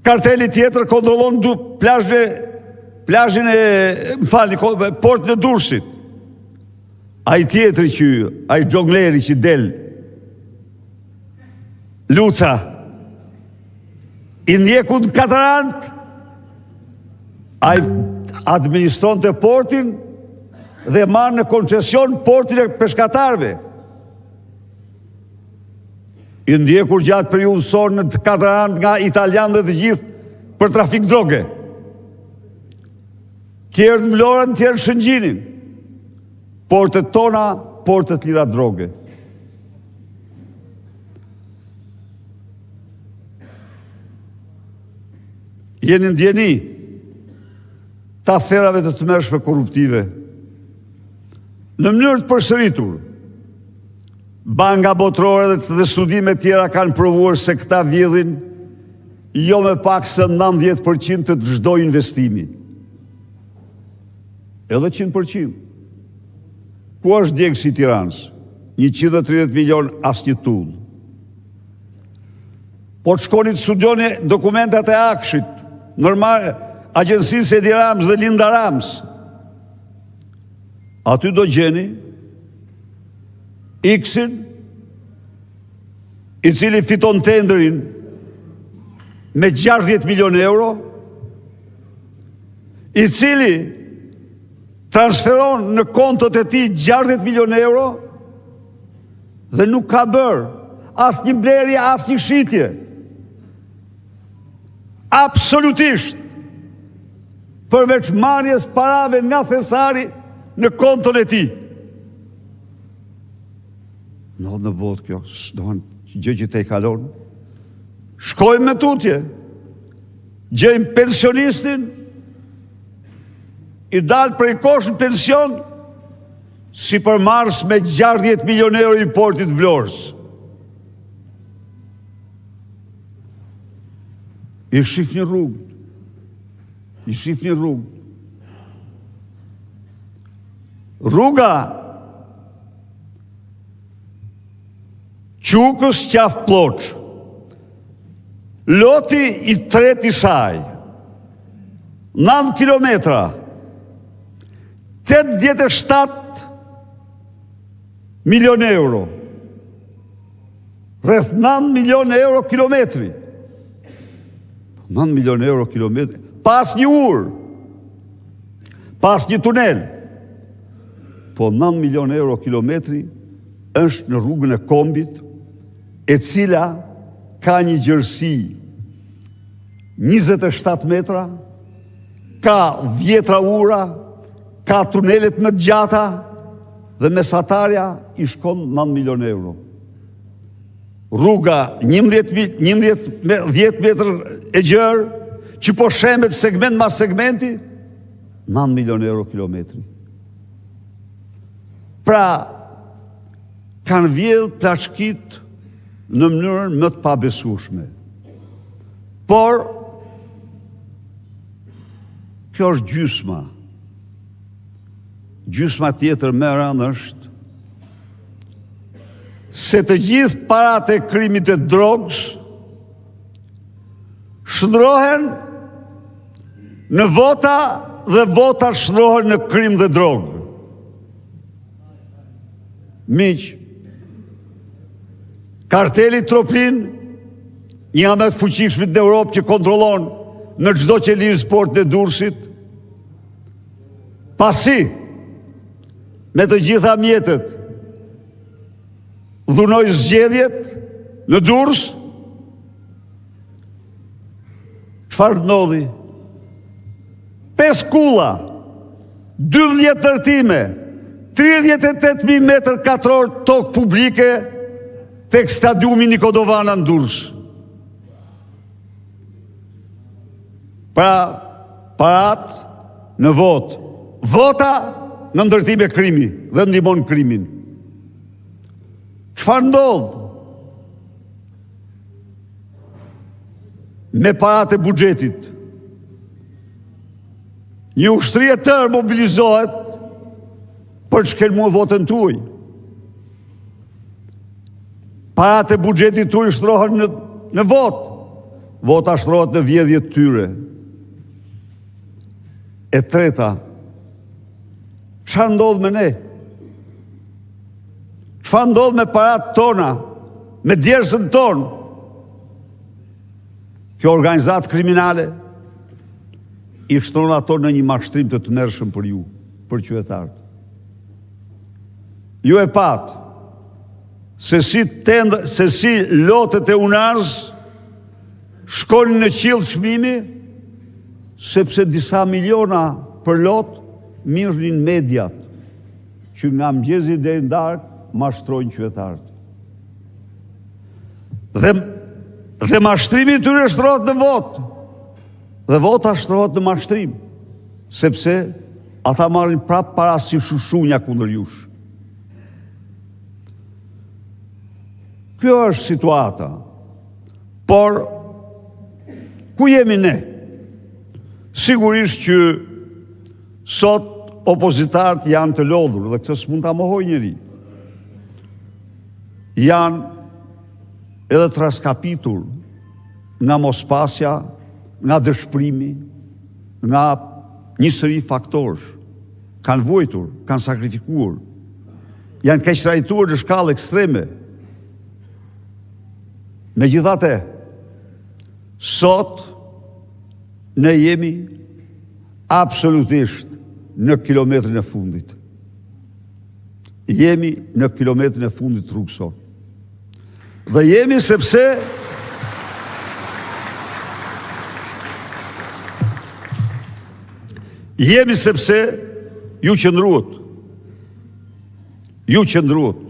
Karteli tjetër kontrollon plazhin portën e Durrësit. Ai tjetri që, ai xhongleri që del, Luca, i ndjekun Katarant, ai administron të portin dhe marrë në koncesion portin e peshkatarve. I ndjekur gjatë periudhës së në Katarant nga italianë dhe të gjithë për trafik droge. Tjerë të Vlorën, tjerë Shëngjinin. Portet tona, portet lira droge. Jeni ndjeni të aferave të tmerrshme korruptive. Në mënyrë të përsëritur, banka botërore dhe studime tjera kanë provuar se këta vjedhin jo me pak se 90% të çdo investimi. Edhe 100%. Ku është djegësi i Tiranës? 130 milion asnjë tull. Po të shkoni të studioni dokumentat e Akshit, normal, agjencisë Edi Rams dhe Linda Rams. Aty do gjeni X-in, i cili fiton tendrin me 60 milion euro, i cili transferon në kontot e tij 60 milion euro dhe nuk ka bërë asnjë blerje, asnjë shitje. Absolutisht. Përveç marrjes parave nga thesari në konton e tij. Në botë kjo, s'dohen gjë që te i kalon. Shkojmë me tutje. Gjejmë pensionistin, i dalë prej kosh në pension, si për mars me 60 milion euro i portit Vlorës. I shif një rrugë. I shif një rrugë. Rruga Qukës Qafë Ploç. Loti i tret i saj. 9 kilometra. 87 milion euro. Rreth 9 milion euro kilometri. 9 milion euro kilometri. Pas një urë. Pas një tunel. Po 9 milion euro kilometri është në rrugën e Kombit, e cila ka një gjërësi 27 metra, ka vjetra ura, ka tunelet më të gjata dhe mesatarja i shkon 9 milion euro. Rruga 10 metër e gjerë, që po shemet segment mas segmenti, 9 milion euro kilometri. Pra, kanë vjedhë plaçkit në mënyrën më të pabesueshme. Por, kjo është gjysma. Gjysma tjetër më e rëndë është se të gjithë paratë e krimit të drogës shndrohen në vota dhe vota shndrohen në krim dhe drogë. Miq, karteli Troplin, një nga më të fuqishmit në Europë që kontrollon në çdo qelizë portën e Durrësit, pasi me të gjitha mjetet dhunoi zgjedhjet në Durrës, çfarë ndodhi? 5 kulla, 12 ndërtime, 38.000 metër katror tokë publike tek stadiumi Nikodovana në Durrës. Pra, parat në votë. Vota në ndërtime krimi dhe ndihmon krimin. Çfarë ndodh? Me parat e buxhetit. Një ushtri e tërë mobilizohet për të shkelmuar votën tuaj. Parat e buxhetit tuaj shtrohen në votë. vota shtrohet në vjedhjet tyre. E treta, çfarë ndodh me ne? Çfarë ndodh me parat tona, me djersën tonë? Kjo organizatë kriminale i shtron ato në një mashtrim të tmerrshëm për ju, për qytetarët. Ju e pat se si lotët e UNAS shkonin në qiell çmimi, sepse disa miliona për lot mirënin mediat, që nga mëngjesi deri në darkë mashtrojnë qytetarët. Dhe mashtrimi i tyre shtrohet në votë. Dhe vota shtrohet në mashtrim, sepse ata marrin prap para si shushunja kundër jush. Kjo është situata. Por ku jemi ne? Sigurisht që sot opozitarët janë të lodhur dhe këtë s'mund ta mohoj njeri. Janë edhe të raskapitur nga mospasja, nga dëshpërimi, nga një sëri faktorësh. Kanë vuajtur, kanë sakrifikuar. Janë keq trajtuar në shkallë ekstreme. Megjithatë, sot ne jemi absolutisht në kilometrin e fundit. Jemi në kilometrin e fundit rrugësor. Dhe jemi sepse ju qëndruat. Ju qëndruat.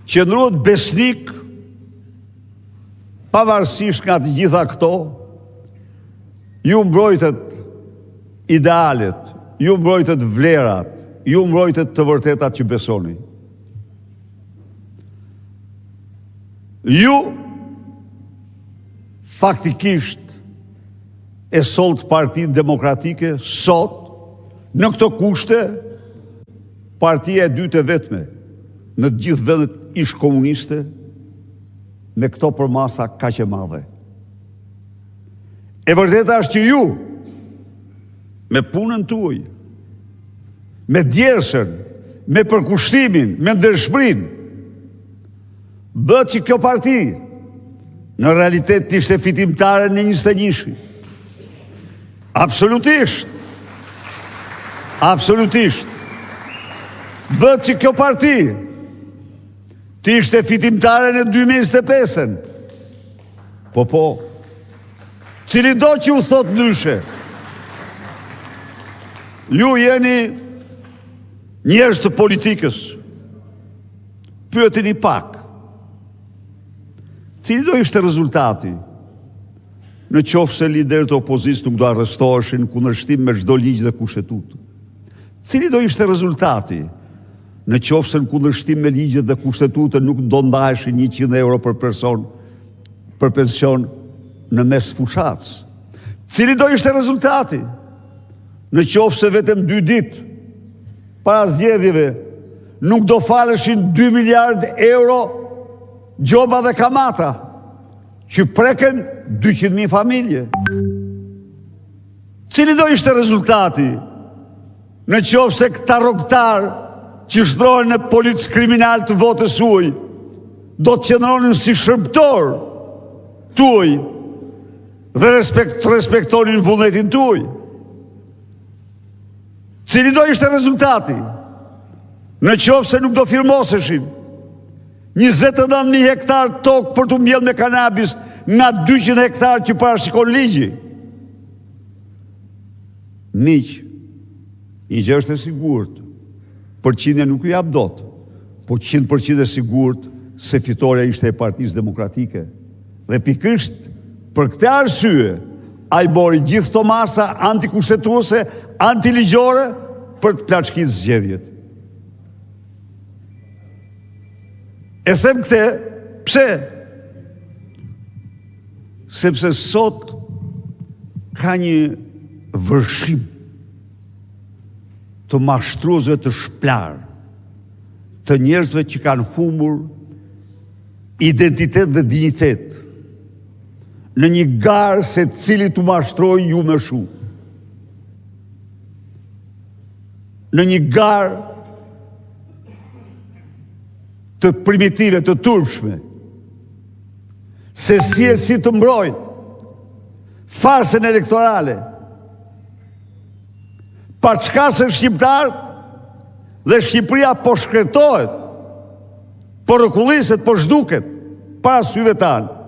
Qëndruat besnik, pavarësisht nga të gjitha këto, ju mbrojtët idealet, ju mbrojtët vlerat, ju mbrojtët të vërtetat që besoni. Ju faktikisht e solt Partinë Demokratike sot, në këto kushte, partia e dytë e vetme në të gjithë vendet ish komuniste, me këto përmasa kaq e madhe. E vërteta është që ju, me punën tuaj, me djersën, me përkushtimin, me ndërshpërinë, bët që kjo parti në realitet të ishte fitimtare në 21-shi. Absolutisht. Absolutisht. Bët që kjo parti të ishte fitimtare në 2025-ën. Po. Cili do që u thot ndryshe. Ju jeni njerëz të politikës. Pyetini pak. Cili do ishte rezultati në qoftë se liderët e opozitës nuk do arrestoheshin kundërshtim me çdo ligj dhe kushtetutë? Cili do ishte rezultati në qoftë se në kundërshtim me ligjet dhe kushtetutën nuk do ndaheshin 100 euro për person për pension në mes fushatës? Cili do ishte rezultati në qoftë se vetëm 2 ditë para zgjedhjeve nuk do faleshin 2 miliard euro gjoba dhe kamata që preken 200.000 familje? Cili do ishte rezultati në qoftë se këta rrogtar që shtrohen në policë kriminal të votës huaj do të qëndronin si shërbëtor tuaj dhe respektonin vullnetin tuaj? Cili do ishte rezultati në qoftë se nuk do firmoseshin 29.000 hektar tokë për të mbjellë me kanabis nga 200 hektar që parashikon ligji? Miq, një gjë është e sigurt, përqindja nuk ju jap dot, po 100% e sigurt se fitoria ishte e Partisë Demokratike. Dhe pikërisht për këtë arsye ai mori gjithë këto masa antikushtetuese, antiligjore për të plaçkitur zgjedhjet. E them këtë, pse? Sepse sot ka një vërshim të mashtruesve të shplar, të njerëzve që kanë humbur identitet dhe dinjitet, në një garë se cili të mashtroj ju me shu. Në një garë të primitive, të turpshme, se si të mbrojnë farsën elektorale, pa qka se shqiptarët dhe Shqipëria po shkretohet, po rëkulliset, po zhduket para syve tanë.